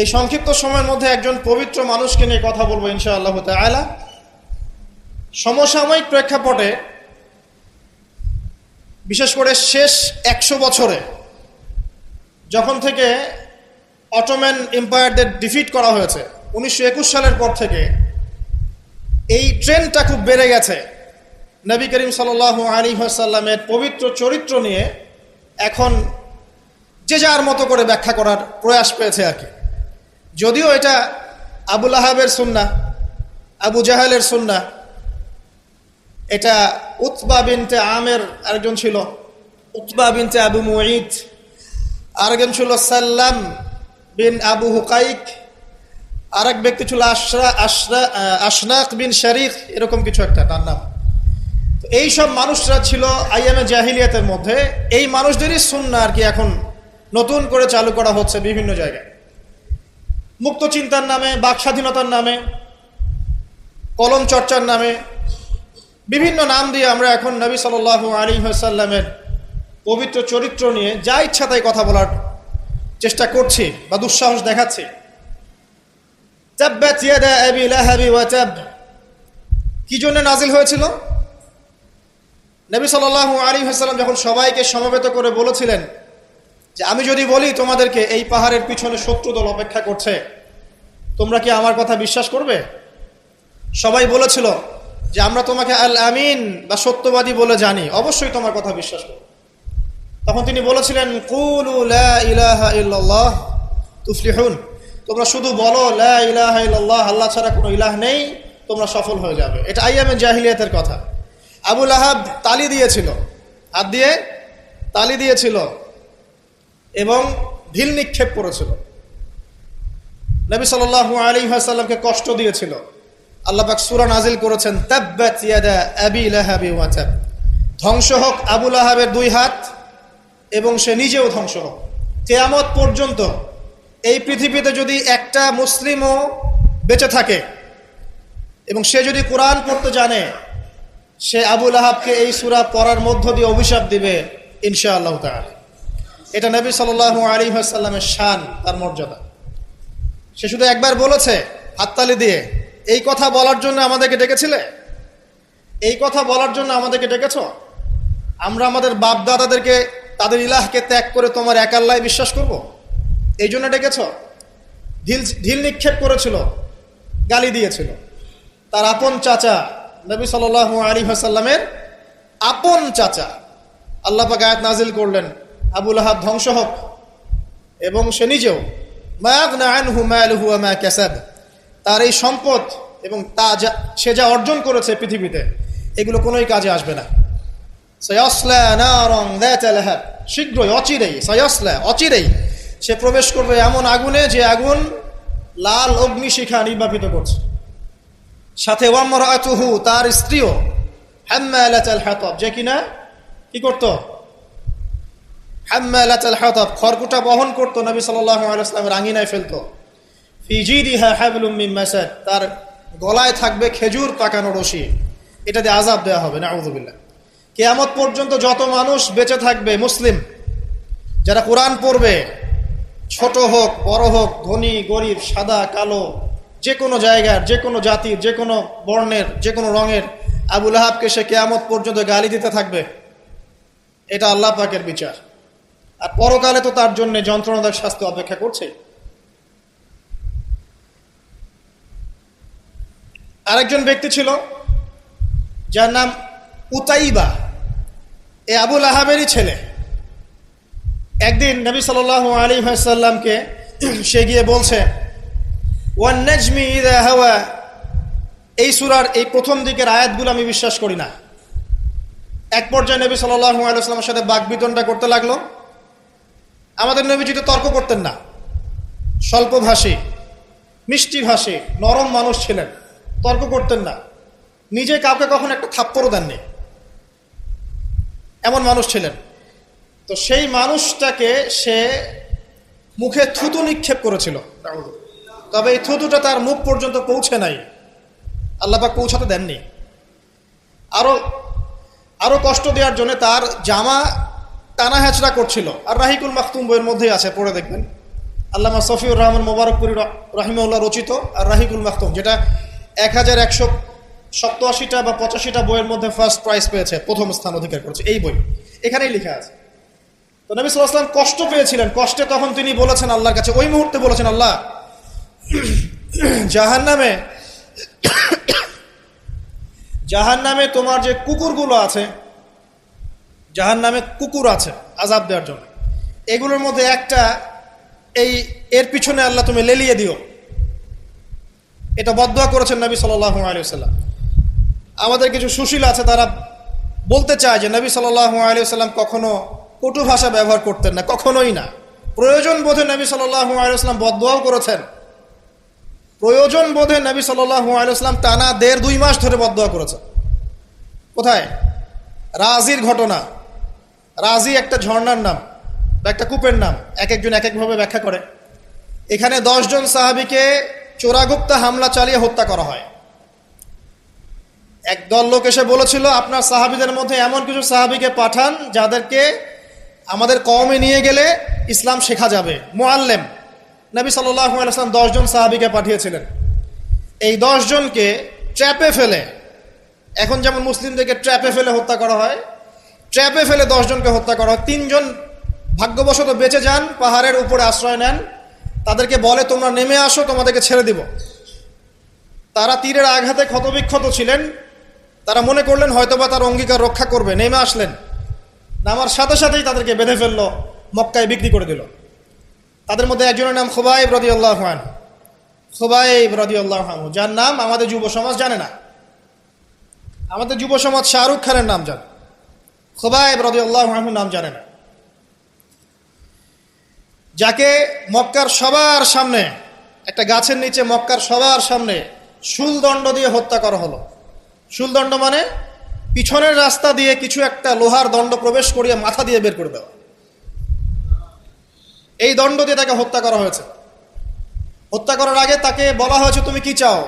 এই সংক্ষিপ্ত সময়ের মধ্যে একজন পবিত্র মানুষকে নিয়ে কথা বলবো ইনশাআল্লাহ তাআলা। সমসাময়িক প্রেক্ষাপটে বিশেষ করে শেষ 100 বছরে যখন থেকে অটোম্যান এম্পায়ারদের ডিফিট করা হয়েছে 1921 সালের পর থেকে এই ট্রেন্ডটা খুব বেড়ে গেছে। নবী করিম সাল্লাল্লাহু আলাইহি ওয়াসাল্লামের পবিত্র চরিত্র নিয়ে এখন যে যার মতো করে ব্যাখ্যা করার প্রয়াস পেয়েছে আর কি। যদিও এটা আবু লাহাবের সুন্নাহ, আবু জাহেলের সুন্নাহ, এটা উতবা বিনতে আমের আরেকজন ছিল, উতবা বিনতে আবু মুঈদ, আরেকজন ছিল সাল্লাম বিন আবু হুকাইক, আরেক ব্যক্তি ছিল আশনাক বিন শারিক, এরকম কিছু একটা তার নাম। এই সব মানুষরা ছিল আইয়ামে জাহিলিয়াতের মধ্যে। এই মানুষদেরই সুন্নাহ আর কি এখন নতুন করে চালু করা হচ্ছে বিভিন্ন জায়গায়, মুক্ত চিন্তার নামে, বাক স্বাধীনতার নামে, কলম চর্চার নামে, বিভিন্ন নাম দিয়ে আমরা এখন নবী সাল্লাল্লাহু আলাইহি ওয়াসাল্লামের পবিত্র চরিত্র নিয়ে যা ইচ্ছা তাই কথা বলার চেষ্টা করছি বা দুঃসাহস দেখাচ্ছি। তাব্বাত ইয়াদা আবি লাহাবি ওয়া তাব কি জন্য নাজিল হয়েছিল? নবী সাল্লাল্লাহু আলাইহি ওয়াসাল্লাম যখন সবাইকে সমবেত করে বলেছিলেন যে আমি যদি বলি তোমাদেরকে এই পাহাড়ের পিছনে শত্রু দল অপেক্ষা করছে, তোমরা কি আমার কথা বিশ্বাস করবে? সবাই বলেছিল যে আমরা তোমাকে আল আমিন বা সত্যবাদী বলে জানি, অবশ্যই তোমার কথা বিশ্বাস করব। তখন তিনি বলেছিলেন কুলু লা ইলাহা ইল্লাল্লাহ তুফলিহুন, তোমরা শুধু বলো লা ইলাহা ইল্লাল্লাহ, আল্লাহ ছাড়া কোনো ইলাহ নেই, তোমরা সফল হয়ে যাবে। এটা আইয়ামে জাহিলিয়াতের কথা। আবু লাহাব তালি দিয়েছিল, হাত দিয়ে তালি দিয়েছিল এবং ঢিল নিক্ষেপ করেছিল, নবী সাল্লাল্লাহু আলাইহি ওয়াসাল্লামকে কষ্ট দিয়েছিল। আল্লাহ পাক সূরা নাজিল করেছেন তাব্বাত ইয়াদা আবি লাহাবি ওয়া তাব, ধ্বংস হোক আবু লাহাবের দুই হাত এবং সে নিজেও ধ্বংস হোক। কিয়ামত পর্যন্ত এই পৃথিবীতে যদি একটা মুসলিমও বেঁচে থাকে এবং সে যদি কোরআন পড়তে জানে, সে আবু লাহাবকে এই সূরা পড়ার মধ্য দিয়ে অভিশাপ দিবে ইনশাআল্লাহ তাআলা। এটা নবী সাল্লাল্লাহু আলাইহি ওয়াসাল্লামের শান, তার মর্যাদা। সে শুধু একবার বলেছে হাততালি দিয়ে, এই কথা বলার জন্য আমাদেরকে ডেকেছিলে? এই কথা বলার জন্য আমাদেরকে ডেকেছ? আমরা আমাদের বাপ দাদাদেরকে, তাদের ইলাহকে ত্যাগ করে তোমার এক আল্লাহয় বিশ্বাস করব, এই জন্য ডেকেছ? ঢিল নিক্ষেপ করেছিল, গালি দিয়েছিল। তার আপন চাচা নবী সাল্লাল্লাহু আলাইহি ওয়াসাল্লামের আপন চাচা, আল্লাহ পাক আয়াত নাজিল করলেন আবু লাহাব ধ্বংস হোক এবং সে নিজেও, মা আগনা আনহু মালুহু ওয়া মা কাসাব, তার এই সম্পদ এবং সে যা অর্জন করেছে পৃথিবীতে, এগুলো কোনোই কাজে আসবে না। সায়াসলা নারান যাতা লাহাব, শীঘ্রই অচিরেই সে প্রবেশ করবে এমন আগুনে যে আগুন লাল অগ্নিশিখা নির্বাপিত করছে। সাথে ওয়ামরাতুহু, তার স্ত্রীও, হাম্মালাতাল হাতাব, যে কিনা কি করত? হাম্মালাতাল হাতাব, খড়কুটা বহন করত, নবী সাল্লাল্লাহু আলাইহি ওয়াসাল্লামের আঙিনায় ফেলতো। ফি জিদিহা হাবলুম মিন মাসাদ, তার গলায় থাকবে খেজুর পাকানো রশি, এটা দিয়ে আযাব দেওয়া হবে, নাউযুবিল্লাহ। কিয়ামত পর্যন্ত যত মানুষ বেঁচে থাকবে মুসলিম, যারা কোরআন পড়বে, ছোট হোক বড় হোক, ধনী গরিব, সাদা কালো, যে কোনো জায়গার, যে কোনো জাতির, যে কোনো বর্ণের, যে কোনো রঙের, আবু লাহাবকে সে কিয়ামত পর্যন্ত গালি দিতে থাকবে। এটা আল্লাহ পাকের বিচার। আর পরকালে তো তার জন্য যন্ত্রণাদায়ক শাস্তি অপেক্ষা করছে। আরেকজন ব্যক্তি ছিল যার নাম উতাইবা, এ আবু লাহাবেরই ছেলে। একদিন নবী সাল্লাল্লাহু আলাইহি ওয়াসাল্লামকে সে গিয়ে বলছে ওয়ান নাজমি ইযা হাওয়া, এই সূরার এই প্রথম দিকের আয়াতগুলো আমি বিশ্বাস করি না। এক পর্যায়ে নবী সাল্লাল্লাহু আলাইহি ওয়াসাল্লামের সাথে বাকবিতণ্ডা করতে লাগলো। আমাদের নবীজি তো তর্ক করতেন না, স্বল্পভাষী, মিষ্টিভাষী, নরম মানুষ ছিলেন, তর্ক করতেন না, নিজে কাউকে কখনো একটা থাপ্পড়ও দেননি, এমন মানুষ ছিলেন। তো সেই মানুষটাকে সে মুখে থুতু নিক্ষেপ করেছিল, তবে এই থুতুটা তার মুখ পর্যন্ত পৌঁছে নাই, আল্লাহ পাক পৌঁছাতে দেননি। আরো কষ্ট দেওয়ার জন্য তার জামা টানা হেঁচড়া করছিল। আর রাহিকুল মাখতুম বইয়ের মধ্যেই আছে, পড়ে দেখবেন। আল্লামা সফিউর রহমান মোবারকপুরি রাহিমাহুল্লাহ রচিত আর রাহিকুল মাখতুম, যেটা 1187টা বা 85টা বইয়ের মধ্যে ফার্স্ট প্রাইজ পেয়েছে, প্রথম স্থান অধিকার করেছে এই বই। এখানেই লেখা আছে। তো নবী সাল্লাল্লাহু আলাইহি ওয়াসাল্লাম কষ্ট পেয়েছিলেন, কষ্টে তখন তিনি বলেছেন আল্লাহর কাছে, ওই মুহূর্তে বলেছেন, আল্লাহ জাহান্নামে তোমার যে কুকুরগুলো আছে, জাহান্নামে কুকুর আছে আযাব দেওয়ার জন্য, এগুলোর মধ্যে একটা এর পিছনে আল্লাহ তুমি লেলিয়ে দিও। এটা বদদুয়া করেছেন নবী সাল্লাল্লাহু আলাইহি ওয়াসাল্লাম। আমাদের কিছু সুশীল আছে, তারা বলতে চায় যে নবী সাল্লাল্লাহু আলাইহি ওয়াসাল্লাম কখনো কটু ভাষা ব্যবহার করতেন না, কখনোই না। প্রয়োজন বোধে নবী সাল্লাল্লাহু আলাইহি ওয়াসাল্লাম বদদুয়াও করেছেন। প্রয়োজন বোধে নবী সাল্লাল্লাহু আলাইহি ওয়াসাল্লাম টানা 1.5-2 মাস ধরে বদদুয়া করেছেন। কোথায়? রাজির ঘটনা। রাজি একটা ঝর্ণার নাম বা একটা কূপের নাম, এক একজন এক একভাবে ব্যাখ্যা করে। এখানে 10 জন সাহাবীকে চোরাগুপ্তা হামলা চালিয়ে হত্যা করা হয়। একদল লোক এসে বলেছিল, আপনার সাহাবীদের মধ্যে এমন কিছু সাহাবীকে পাঠান যাদেরকে আমাদের কওমে নিয়ে গেলে ইসলাম শেখা যাবে, মুআল্লিম। নবী সাল্লাল্লাহু আলাইহি ওয়াসাল্লাম 10 জন সাহাবীকে পাঠিয়েছিলেন। এই 10 জনকে ট্র্যাপে ফেলে, এখন যেমন মুসলিমদেরকে ট্র্যাপে ফেলে হত্যা করা হয়, ট্র্যাপে ফেলে 10 জনকে হত্যা করা হয়। 3 জন ভাগ্যবশত বেঁচে যান, পাহাড়ের উপরে আশ্রয় নেন। তাদেরকে বলে, তোমরা নেমে আসো, তোমাদেরকে ছেড়ে দিব। তারা তীরের আঘাতে ক্ষতবিক্ষত ছিলেন, তারা মনে করলেন হয়তোবা তার অঙ্গীকার রক্ষা করবে, নেমে আসলেন। নামার সাথে সাথেই তাদেরকে বেঁধে ফেললো, মক্কায় বিক্রি করে দিল। তাদের মধ্যে একজনের নাম খুবাইব রাদিয়াল্লাহু আনহু। খুবাইব রাদিয়াল্লাহু আনহু, যার নাম আমাদের যুব সমাজ জানে না। আমাদের যুব সমাজ শাহরুখ খানের নাম জানে, খুবাইব রাদিয়াল্লাহু আনহু নাম জানে না। যাকে মক্কার সবার সামনে, একটা গাছের নিচে মক্কার সবার সামনে শুলদণ্ড দিয়ে হত্যা করা হলো। শুলদণ্ড মানে পিছনের রাস্তা দিয়ে কিছু একটা লোহার দণ্ড প্রবেশ করিয়ে মাথা দিয়ে বের করে দেওয়া। এই দণ্ড দিয়ে তাকে হত্যা করা হয়েছে। হত্যা করার আগে তাকে বলা হয়েছে, তুমি কি চাও?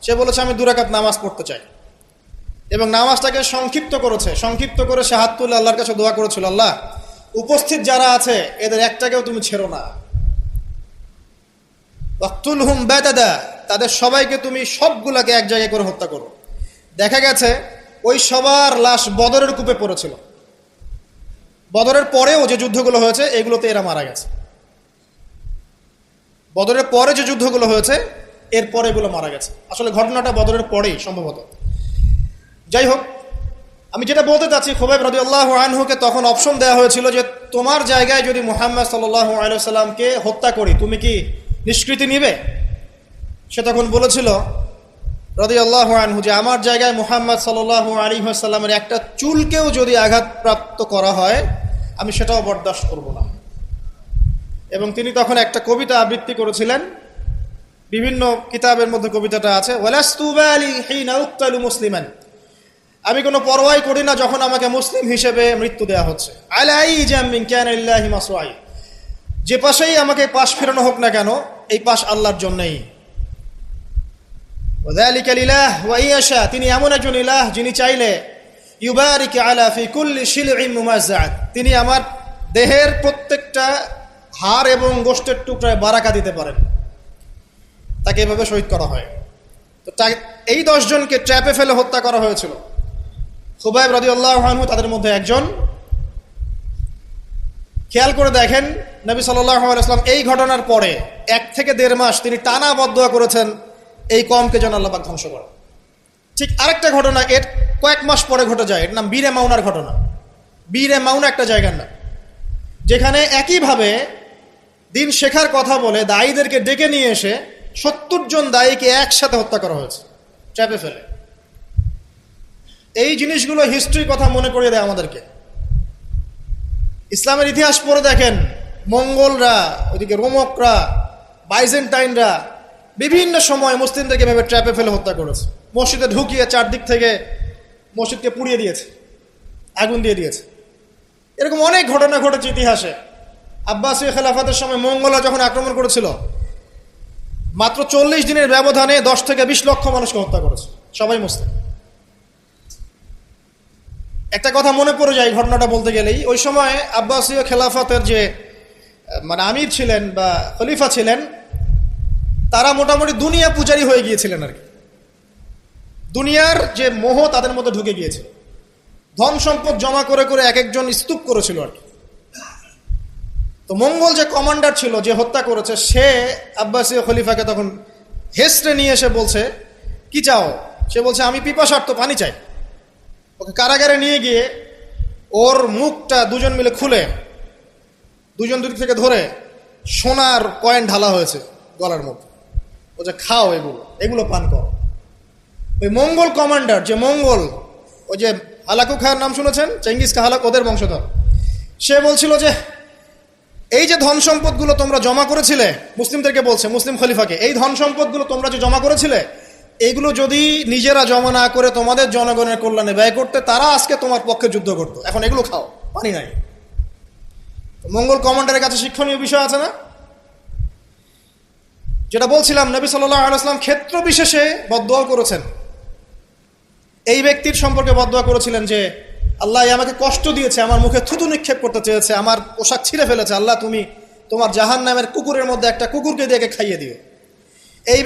সে বলেছে, আমি 2 রাকাত নামাজ পড়তে চাই। এবং নামাজটাকে সংক্ষিপ্ত করেছে। সংক্ষিপ্ত করে সে হাত তুলে আল্লাহর কাছে দোয়া করেছিল, আল্লাহ উপস্থিত যারা আছে এদের একটাকেও তুমি ছেড়ো না। ওয়াকতুলহুম বাতাদা, তাদের সবাইকে তুমি সবগুলাকে এক জায়গায় করে হত্যা করো। দেখা গেছে ওই সবার লাশ বদরের কূপে পড়েছিল। বদরের পরেও যে যুদ্ধগুলো হয়েছে এগুলোতে এরা মারা গেছে। বদরের পরে যে যুদ্ধগুলো হয়েছে এর পরে এগুলো মারা গেছে। আসলে ঘটনাটা বদরের পরেই সম্ভবত। যাই হোক, আমি যেটা বলতে চাচ্ছি, খুবাইব রাদিয়াল্লাহু আনহুকে তখন অপশন দেওয়া হয়েছিল যে তোমার জায়গায় যদি মুহাম্মদ সাল্লাল্লাহু আলাইহি ওয়াসাল্লামকে হত্যা করি, তুমি কি নিষ্কৃতি নিবে? সে তখন বলেছিল রাদিয়াল্লাহু আনহু যে আমার জায়গায় মুহাম্মদ সাল্লাল্লাহু আলাইহি ওয়াসাল্লামের একটা চুলকেও যদি আঘাতপ্রাপ্ত করা হয় আমি সেটাও বরদাস্ত করব না। এবং তিনি তখন একটা কবিতা আবৃত্তি করেছিলেন, বিভিন্ন কিতাবের মধ্যে কবিতাটা আছে, ওয়ালাস্তু বালি হিনা উক্তালু মুসলিমান, আমি কোনো পরোয়াই করি না যখন আমাকে মুসলিম হিসেবে মৃত্যু দেওয়া হচ্ছে। আলাই জামিন কানা লিল্লাহি মাসরাই, যে পাশেই আমাকে পাশ ফেরানো হোক না কেন, এই পাশ আল্লাহর জন্যই। ওয়াযালিকা লিলাহ ওয়া ইয়াশা, তিনি এমন একজন ইলাহ যিনি চাইলে ইউবারিক আলা ফি কুল্লি শিলইন মুমাজ্জাত, তিনি আমার দেহের প্রত্যেকটা হাড় এবং গোশতের টুকরায় বারাকা দিতে পারেন। তাকে এভাবে শহীদ করা হয়। তো এই 10 জনকে ট্র্যাপে ফেলে হত্যা করা হয়েছিল। খুবাইব রাদিয়াল্লাহু আনহু তাদের মধ্যে একজন। খেয়াল করে দেখেন, নবী সাল্লাল্লাহু আলাইহি ওয়াসাল্লাম এই ঘটনার পরে 1 থেকে 1.5 মাস তিনি টানা বদদুয়া করেছেন এই কওমকে যেন আল্লাহ পাক ধ্বংস করে। ঠিক আরেকটা ঘটনা এর কয়েক মাস পরে ঘটে যায়, এর নাম বীরে মাউনার ঘটনা। বীরে মাউনা একটা জায়গার নাম, যেখানে একইভাবে দিন শেখার কথা বলে দায়ীদেরকে ডেকে নিয়ে এসে 70 জন দায়ীকে একসাথে হত্যা করা হয়েছে ট্র্যাপে ফেলে। এই জিনিসগুলো হিস্ট্রির কথা মনে করিয়ে দেয় আমাদেরকে। ইসলামের ইতিহাস পড়ে দেখেন, মঙ্গলরা, ওইদিকে রোমকরা, বাইজেন্টাইনরা বিভিন্ন সময় মুসলিমদেরকে ভেবে ট্র্যাপে ফেলে হত্যা করেছে। মসজিদে ঢুকিয়ে চারদিক থেকে মসজিদকে পুড়িয়ে দিয়েছে, আগুন দিয়ে দিয়েছে। এরকম অনেক ঘটনা ঘটেছে ইতিহাসে। আব্বাসীয় খেলাফতের সময় মঙ্গলরা যখন আক্রমণ করেছিল, মাত্র 40 দিনের ব্যবধানে 10 থেকে 20 লক্ষ মানুষকে হত্যা করেছে, সবাই মুসলিম। একটা কথা মনে পড়ে যায় ঘটনাটা বলতে গেলেই, ওই সময় আব্বাসীয় খেলাফতের যে মানে আমির ছিলেন বা খলিফা ছিলেন, তারা মোটামুটি দুনিয়া পূজারী হয়ে গিয়েছিলেন আর কি। দুনিয়ার যে মোহ তাদের মধ্যে ঢুকে গিয়েছিল, ধন সম্পদ জমা করে করে এক একজন স্তূপ করেছিল আর কি। তো মঙ্গল যে কমান্ডার ছিল, যে হত্যা করেছে, সে আব্বাসীয় খলিফাকে তখন হেসড়ে নিয়ে এসে বলছে, কি চাও? সে বলছে, আমি পিপাসার্থ, পানি চাই। ওকে কারাগারে নিয়ে গিয়ে ওর মুখটা দুজন মিলে খুলে, দুজন দুদিক থেকে ধরে সোনার কয়েন ঢালা হয়েছে গলার মধ্যে। ও যে খাও, এগুলো পান করো। ওই মঙ্গল কমান্ডার, যে মঙ্গল, ওই যে হালাকু খায়ের নাম শুনেছেন, চেঙ্গিস খা হালাক, ওদের বংশধর, সে বলছিল যে এই যে ধন সম্পদগুলো তোমরা জমা করেছিলে, মুসলিমদেরকে বলছে, মুসলিম খলিফাকে, এই ধন সম্পদগুলো তোমরা যে জমা করেছিলে, এইগুলো যদি নিজেরা জমা না করে তোমাদের জনগণের কল্যাণে ব্যয় করতে, তারা আজকে তোমার পক্ষে যুদ্ধ করতো। এখন এগুলো খাও, পানি নাই। মঙ্গল কমান্ডারের কাছে শিক্ষণীয় বিষয় আছে না? যেটা বলছিলাম, নবী সাল্লাল্লাহু আলাইহি ওয়াসাল্লাম ক্ষেত্র বিশেষে বদদোয়া করেছেন। এই ব্যক্তির সম্পর্কে বদদোয়া করেছিলেন যে, আল্লাহ আমাকে কষ্ট দিয়েছে, আমার মুখে থুতু নিক্ষেপ করতে চেয়েছে, আমার পোশাক ছিঁড়ে ফেলেছে, আল্লাহ তুমি তোমার জাহান্নামের কুকুরের মধ্যে একটা কুকুরকে দিয়ে খাইয়ে দিও। এই